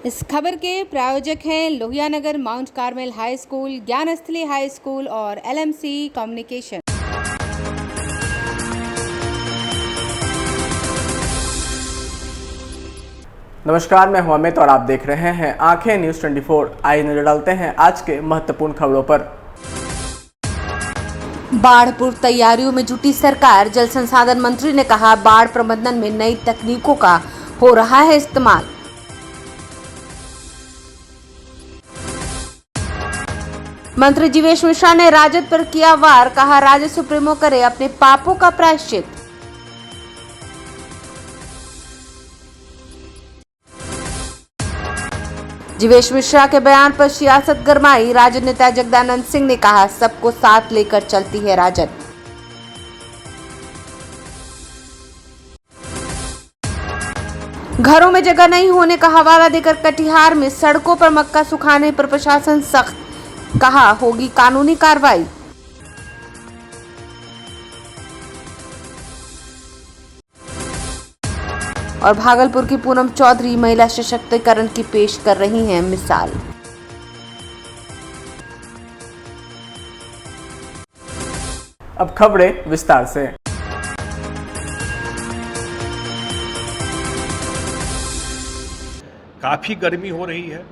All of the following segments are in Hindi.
इस खबर के प्रायोजक हैं Lohia Nagar Mount Carmel High School, Gyansthali high school और LMC कम्युनिकेशन। नमस्कार, मैं हूं अमित और आप देख रहे हैं आंखें न्यूज़ 24। आइए नजर डालते हैं आज के महत्वपूर्ण खबरों पर। बाढ़ पूर्व तैयारियों में जुटी सरकार, जल संसाधन मंत्री ने कहा बाढ़ प्रबंधन में नई तकनीकों का हो रहा है इस्तेमाल। मंत्री जीवेश मिश्रा ने राजद पर किया वार, कहा राजद सुप्रीमो करे अपने पापों का प्रायश्चित। जीवेश मिश्रा के बयान पर सियासत गरमाई, राजद नेता जगदानंद सिंह ने कहा सबको साथ लेकर चलती है राजद। घरों में जगह नहीं होने का हवाला देकर कटिहार में सड़कों पर मक्का सुखाने पर प्रशासन सख्त, कहा होगी कानूनी कार्रवाई। और भागलपुर की पूनम चौधरी महिला सशक्तिकरण की पेश कर रही हैं मिसाल। अब खबरें विस्तार से। काफ़ी गर्मी हो रही है,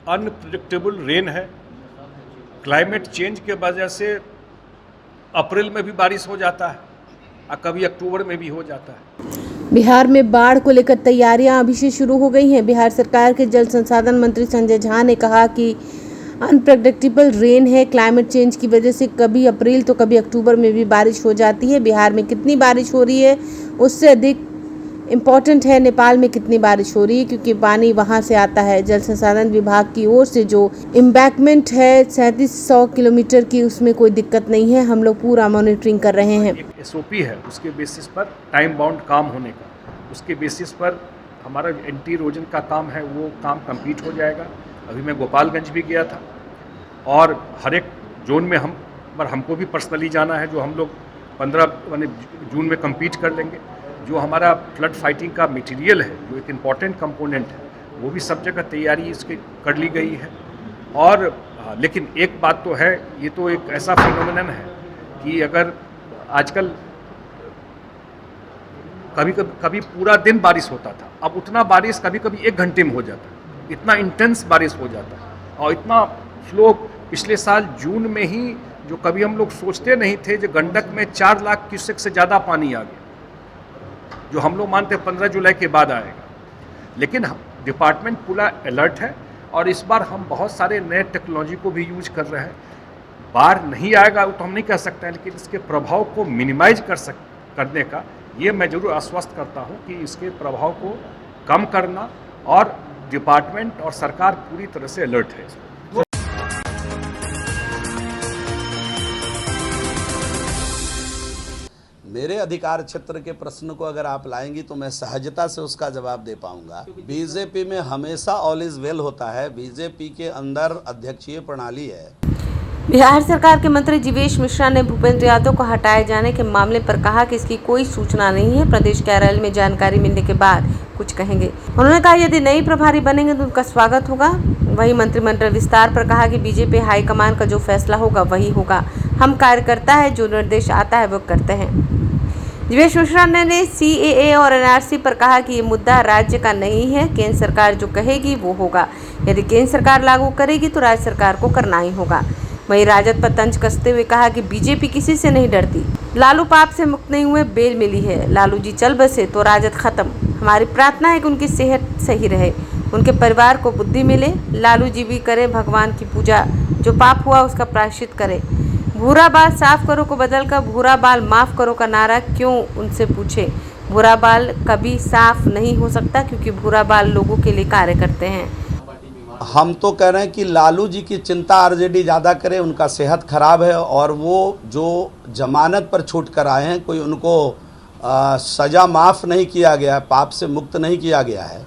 अनप्रिडिक्टेबल रेन है। क्लाइमेट चेंज के वजह से अप्रैल में भी बारिश हो जाता है और कभी अक्टूबर में भी हो जाता है। बिहार में बाढ़ को लेकर तैयारियां अभी से शुरू हो गई हैं। बिहार सरकार के जल संसाधन मंत्री संजय झा ने कहा कि अनप्रेडिक्टेबल रेन है, क्लाइमेट चेंज की वजह से कभी अप्रैल तो कभी अक्टूबर में भी बारिश हो जाती है। बिहार में कितनी बारिश हो रही है उससे अधिक इम्पॉर्टेंट है नेपाल में कितनी बारिश हो रही है, क्योंकि पानी वहां से आता है। जल संसाधन विभाग की ओर से जो एम्बैंकमेंट है 3700 किलोमीटर की, उसमें कोई दिक्कत नहीं है। हम लोग पूरा मॉनिटरिंग कर रहे हैं। एक SOP है, उसके बेसिस पर टाइम बाउंड काम होने का, उसके बेसिस पर हमारा एंटी इरोजन का काम है, वो काम कंप्लीट हो जाएगा। अभी मैं गोपालगंज भी गया था और हर एक जोन में हमको भी पर्सनली जाना है, जो हम लोग 15 जून में कंप्लीट कर लेंगे। जो हमारा फ्लड फाइटिंग का मटेरियल है, जो एक इम्पॉर्टेंट कंपोनेंट है, वो भी सब जगह तैयारी इसकी कर ली गई है। और लेकिन एक बात तो है, ये तो एक ऐसा फिनोमेनन है कि अगर आजकल कभी पूरा दिन बारिश होता था, अब उतना बारिश कभी कभी 1 घंटे में हो जाता है। इतना इंटेंस बारिश हो जाता है और इतना फ्लो पिछले साल जून में ही, जो कभी हम लोग सोचते नहीं थे, जो गंडक में 4 लाख क्यूसेक से ज़्यादा पानी आ गया, जो हम लोग मानते हैं 15 जुलाई के बाद आएगा। लेकिन डिपार्टमेंट पूरा अलर्ट है और इस बार हम बहुत सारे नए टेक्नोलॉजी को भी यूज कर रहे हैं। बाढ़ नहीं आएगा तो हम नहीं कह सकते हैं, लेकिन इसके प्रभाव को मिनिमाइज करने का ये मैं जरूर आश्वस्त करता हूँ कि इसके प्रभाव को कम करना, और डिपार्टमेंट और सरकार पूरी तरह से अलर्ट है। मेरे अधिकार क्षेत्र के प्रश्न को अगर आप लाएंगी तो मैं सहजता से उसका जवाब दे पाऊंगा। बीजेपी में हमेशा ऑल इज वेल होता है। बीजेपी के अंदर अध्यक्षीय प्रणाली है। बिहार सरकार के मंत्री जीवेश मिश्रा ने भूपेंद्र यादव को हटाए जाने के मामले पर कहा कि इसकी कोई सूचना नहीं है, प्रदेश कार्यालय में जानकारी मिलने के बाद कुछ कहेंगे। उन्होंने कहा यदि नई प्रभारी बनेंगे तो उनका स्वागत होगा। वहीं मंत्रिमंडल विस्तार पर कहा कि बीजेपी हाईकमान का जो फैसला होगा वही होगा। हम कार्यकर्ता है, जो निर्देश आता है वो करते हैं। जीवेश मिश्रा ने CAA और NRC पर कहा कि ये मुद्दा राज्य का नहीं है, केंद्र सरकार जो कहेगी वो होगा। यदि केंद्र सरकार लागू करेगी तो राज्य सरकार को करना ही होगा। वहीं राजद पर तंज कसते हुए कहा कि बीजेपी किसी से नहीं डरती। लालू पाप से मुक्त नहीं हुए, बेल मिली है। लालू जी चल बसे तो राजद खत्म। हमारी प्रार्थना है कि उनकी सेहत सही रहे, उनके परिवार को बुद्धि मिले। लालू जी भी करें भगवान की पूजा, जो पाप हुआ उसका प्रायश्चित करे। भूरा बाल साफ करो को बदल कर भूरा बाल माफ करो का नारा क्यों, उनसे पूछे। भूरा बाल कभी साफ नहीं हो सकता, क्योंकि भूरा बाल लोगों के लिए कार्य करते हैं। हम तो कह रहे हैं कि लालू जी की चिंता RJD ज़्यादा करे, उनका सेहत खराब है और वो जो जमानत पर छूट कर आए हैं, कोई उनको सज़ा माफ़ नहीं किया गया, पाप से मुक्त नहीं किया गया है।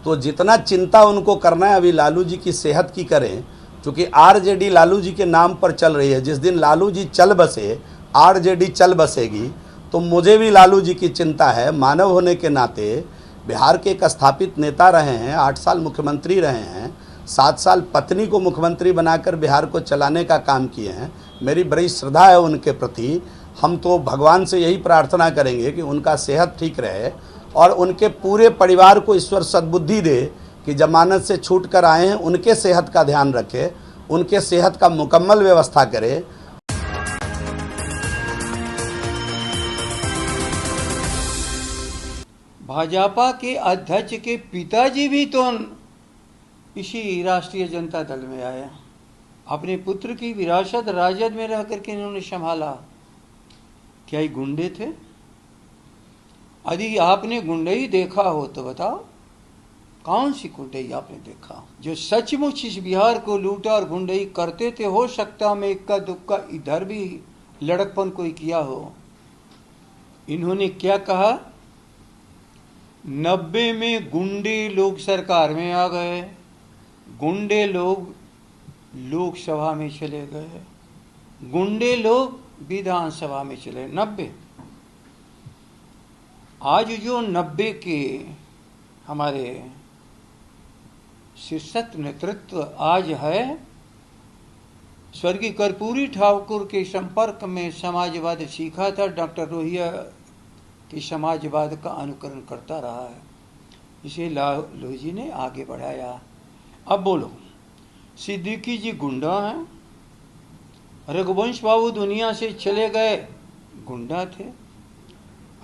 तो जितना चिंता उनको करना है अभी लालू जी की सेहत की करें, क्योंकि RJD लालू जी के नाम पर चल रही है। जिस दिन लालू जी चल बसे, RJD चल बसेगी। तो मुझे भी लालू जी की चिंता है। मानव होने के नाते बिहार के एक स्थापित नेता रहे हैं, 8 साल मुख्यमंत्री रहे हैं, 7 साल पत्नी को मुख्यमंत्री बनाकर बिहार को चलाने का काम किए हैं। मेरी बड़ी श्रद्धा है उनके प्रति। हम तो भगवान से यही प्रार्थना करेंगे कि उनका सेहत ठीक रहे और उनके पूरे परिवार को ईश्वर सद्बुद्धि दे कि जमानत से छूट कर आए हैं, उनके सेहत का ध्यान रखे, उनके सेहत का मुकम्मल व्यवस्था करे। भाजपा के अध्यक्ष के पिताजी भी तो इसी राष्ट्रीय जनता दल में आए। अपने पुत्र की विरासत राजद में रह करके इन्होंने संभाला। क्या ये गुंडे थे? यदि आपने गुंडई देखा हो तो बताओ, कौन सी गुंडई आपने देखा जो सचमुच इस बिहार को लूटा और गुंडई करते थे? हो सकता में इक्का दुक्का इधर भी लड़कपन कोई किया हो। इन्होंने क्या कहा? 90 में गुंडे लोग सरकार में आ गए, गुंडे लोग लोकसभा में चले गए, गुंडे लोग विधानसभा में चले। 90 आज जो 90 के हमारे शीर्षक नेतृत्व आज है, स्वर्गीय कर्पूरी ठाकुर के संपर्क में समाजवाद सीखा था, डॉक्टर रोहिया के समाजवाद का अनुकरण करता रहा है, इसे लालू जी ने आगे बढ़ाया। अब बोलो, सिद्दीकी जी गुंडा हैं, रघुवंश बाबू दुनिया से चले गए, गुंडा थे,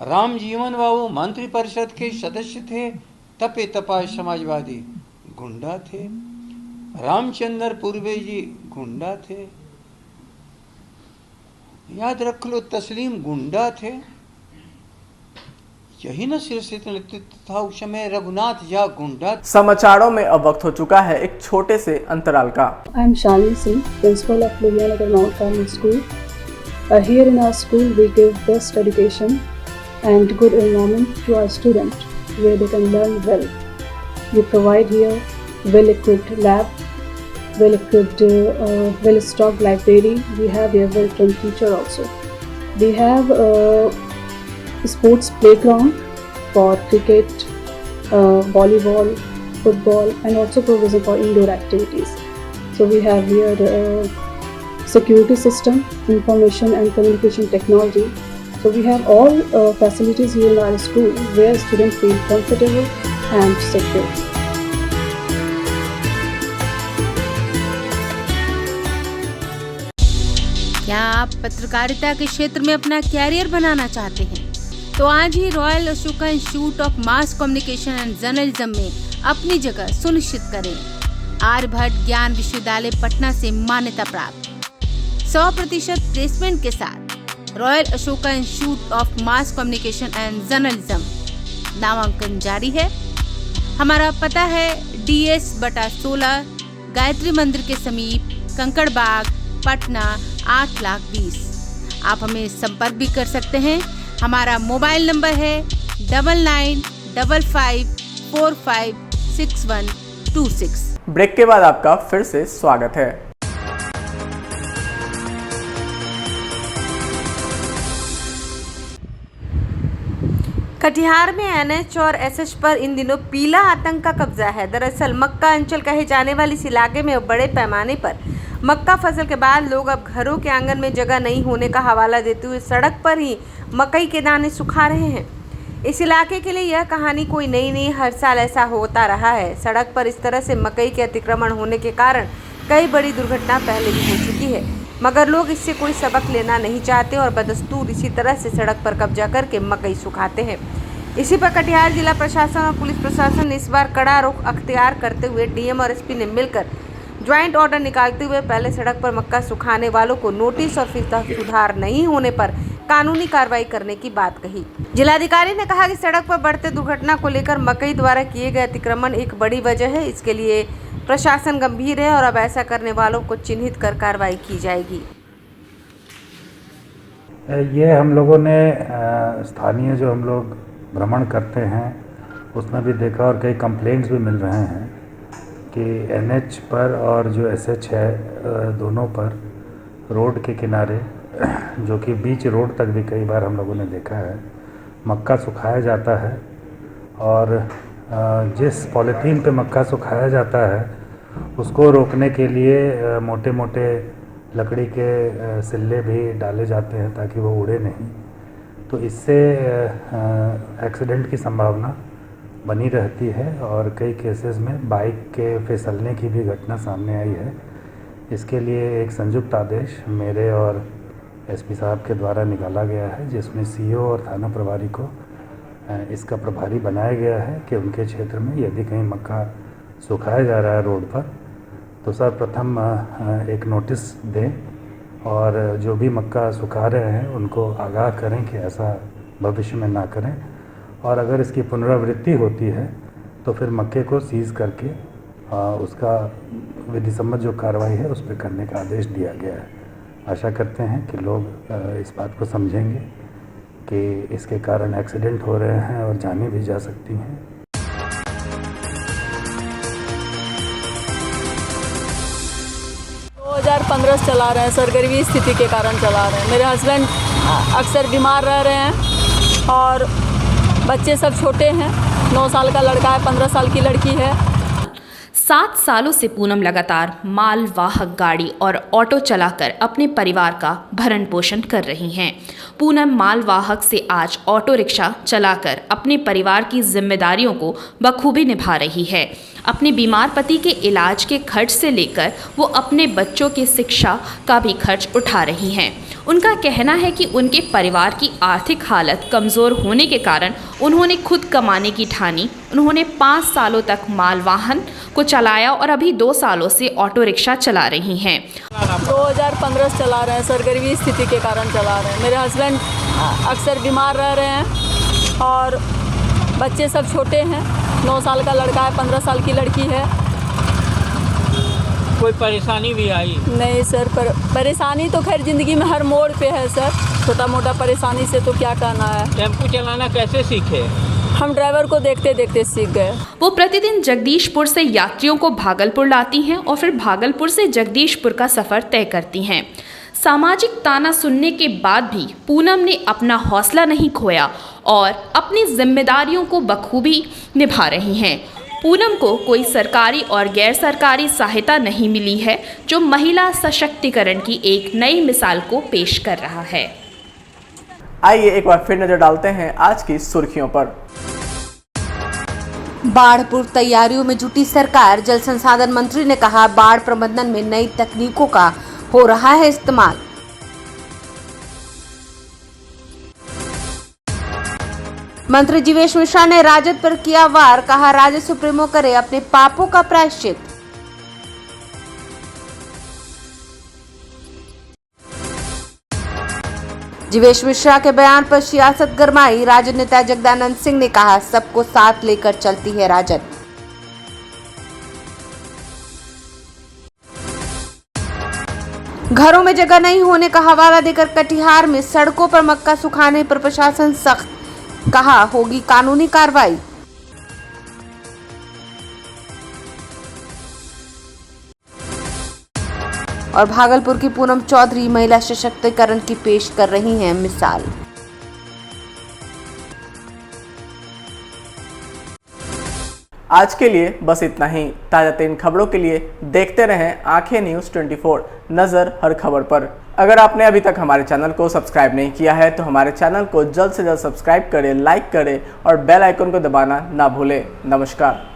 राम जीवन बाबू मंत्री परिषद के सदस्य थे, तपे तपाए समाजवादी, गुंडा थे, रामचंद्र पूर्वे जी गुंडा थे, याद रख लो तस्लीम गुंडा थे। यही न शीर्षित नेतृत्व था उस समय, रघुनाथ झा गुंडा। समाचारों में अब वक्त हो चुका है एक छोटे से अंतराल का। I am Shalini Singh, principal of Ludhianagar Mount Carmel School. Here in our school we give best education and good environment to our students where they can learn well. We provide here well-equipped lab, well-equipped, well-stocked library. We have here well-trained teacher also. We have sports playground for cricket, volleyball, football, and also provision for indoor activities. So we have here security system, information and communication technology. So we have all facilities here in our school where students feel comfortable and secure. क्या आप पत्रकारिता के क्षेत्र में अपना कैरियर बनाना चाहते हैं? तो आज ही royal Ashoka institute of mass communication and journalism में अपनी जगह सुनिश्चित करें। आर्यभट्ट ज्ञान विश्वविद्यालय पटना से मान्यता प्राप्त 100% प्लेसमेंट के साथ royal Ashoka institute of mass communication and journalism नामांकन जारी है। हमारा पता है DS/16 गायत्री मंदिर के समीप, कंकड़ बाग, पटना 8,20,000। आप हमें संपर्क भी कर सकते हैं। हमारा मोबाइल नंबर है 9955456126। ब्रेक के बाद आपका फिर से स्वागत है। कटिहार में NH और SS पर इन दिनों पीला आतंक का कब्जा है। दरअसल मक्का अंचल कहे जाने वाले इस इलाके में बड़े पैमाने पर मक्का फसल के बाद लोग अब घरों के आंगन में जगह नहीं होने का हवाला देते हुए सड़क पर ही मकई के दाने सुखा रहे हैं। इस इलाके के लिए यह कहानी कोई नई नहीं, हर साल ऐसा होता रहा है। सड़क पर इस तरह से मकई के अतिक्रमण होने के कारण कई बड़ी दुर्घटना पहले भी हो चुकी है, मगर लोग इससे कोई सबक लेना नहीं चाहते और बदस्तूर इसी तरह से सड़क पर कब्जा करके मकई सुखाते हैं। इसी पर कटिहार जिला प्रशासन और पुलिस प्रशासन ने इस बार कड़ा रुख अख्तियार करते हुए DM और SP ने मिलकर ज्वाइंट ऑर्डर निकालते हुए पहले सड़क पर मक्का सुखाने वालों को नोटिस और फिर सुधार नहीं होने पर कानूनी कार्रवाई करने की बात कही। जिलाधिकारी ने कहा कि सड़क पर बढ़ते दुर्घटना को लेकर मकई द्वारा किए गए अतिक्रमण एक बड़ी वजह है। इसके लिए प्रशासन गंभीर है और अब ऐसा करने वालों को चिन्हित कर कार्रवाई की जाएगी। ये हम लोगों ने स्थानीय जो हम लोग भ्रमण करते हैं उसमें भी देखा और कई कंप्लेंट्स भी मिल रहे हैं कि NH पर और जो SH है दोनों पर रोड के किनारे जो कि बीच रोड तक भी कई बार हम लोगों ने देखा है मक्का सुखाया जाता है और जिस पॉलीथीन पे मक्का सुखाया जाता है उसको रोकने के लिए मोटे मोटे लकड़ी के सिल्ले भी डाले जाते हैं ताकि वो उड़े नहीं। तो इससे एक्सीडेंट की संभावना बनी रहती है और कई केसेस में बाइक के फिसलने की भी घटना सामने आई है। इसके लिए एक संयुक्त आदेश मेरे और एसपी साहब के द्वारा निकाला गया है, जिसमें सीओ और थाना प्रभारी को इसका प्रभारी बनाया गया है कि उनके क्षेत्र में यदि कहीं मक्का सुखाया जा रहा है रोड पर तो सर्वप्रथम एक नोटिस दें और जो भी मक्का सुखा रहे हैं उनको आगाह करें कि ऐसा भविष्य में ना करें, और अगर इसकी पुनरावृत्ति होती है तो फिर मक्के को सीज़ करके उसका विधि सम्मत जो कार्रवाई है उस पर करने का आदेश दिया गया है। आशा करते हैं कि लोग इस बात को समझेंगे कि इसके कारण एक्सीडेंट हो रहे हैं और जानें भी जा सकती हैं। 2015 से चला रहे हैं सर, गरीबी स्थिति के कारण चला रहे हैं। मेरे हस्बैंड अक्सर बीमार रह रहे हैं और बच्चे सब छोटे हैं, 9 साल का लड़का है, 15 साल की लड़की है। 7 सालों से पूनम लगातार मालवाहक गाड़ी और ऑटो चलाकर अपने परिवार का भरण पोषण कर रही हैं। पूनम मालवाहक से आज ऑटो रिक्शा चलाकर अपने परिवार की जिम्मेदारियों को बखूबी निभा रही है। अपने बीमार पति के इलाज के खर्च से लेकर वो अपने बच्चों की शिक्षा का भी खर्च उठा रही हैं। उनका कहना है कि उनके परिवार की आर्थिक हालत कमज़ोर होने के कारण उन्होंने खुद कमाने की ठानी। उन्होंने 5 सालों तक मालवाहन को चलाया और अभी 2 सालों से ऑटो रिक्शा चला रही हैं। 2015 से चला रहे हैं सर, गरीबी स्थिति के कारण चला रहे हैं। मेरे हस्बैंड अक्सर बीमार रह रहे हैं और बच्चे सब छोटे हैं, 9 साल का लड़का है, 15 साल की लड़की है। कोई परेशानी भी आई? नहीं सर, परेशानी तो खैर ज़िंदगी में हर मोड़ पे है सर, छोटा मोटा परेशानी से तो क्या कहना है। टेम्पो चलाना कैसे सीखे? हम ड्राइवर को देखते देखते सीख गए। वो प्रतिदिन जगदीशपुर से यात्रियों को भागलपुर लाती हैं और फिर भागलपुर से जगदीशपुर का सफ़र तय करती हैं। सामाजिक ताना सुनने के बाद भी पूनम ने अपना हौसला नहीं खोया और अपनी जिम्मेदारियों को बखूबी निभा रही हैं। पूनम को कोई सरकारी और गैर सरकारी सहायता नहीं मिली है, जो महिला सशक्तिकरण की एक नई मिसाल को पेश कर रहा है। आइए एक बार फिर नजर डालते हैं आज की सुर्खियों पर। बाढ़ पूर्व तैयारियों में जुटी सरकार। जल संसाधन मंत्री ने कहा, बाढ़ प्रबंधन में नई तकनीकों का हो रहा है इस्तेमाल। मंत्री जीवेश मिश्रा ने राजद पर किया वार, कहा राजद सुप्रीमो करे अपने पापों का प्रायश्चित। जीवेश मिश्रा के बयान पर सियासत गरमाई। राजद नेता जगदानंद सिंह ने कहा, सबको साथ लेकर चलती है राजद। घरों में जगह नहीं होने का हवाला देकर कटिहार में सड़कों पर मक्का सुखाने पर प्रशासन सख्त, कहा होगी कानूनी कार्रवाई। और भागलपुर की पूनम चौधरी महिला सशक्तिकरण की पेश कर रही हैं मिसाल। आज के लिए बस इतना ही। ताज़ा 3 खबरों के लिए देखते रहें आंखें न्यूज़ 24, नज़र हर खबर पर। अगर आपने अभी तक हमारे चैनल को सब्सक्राइब नहीं किया है तो हमारे चैनल को जल्द से जल्द सब्सक्राइब करें, लाइक करें और बेल आइकन को दबाना ना भूलें। नमस्कार।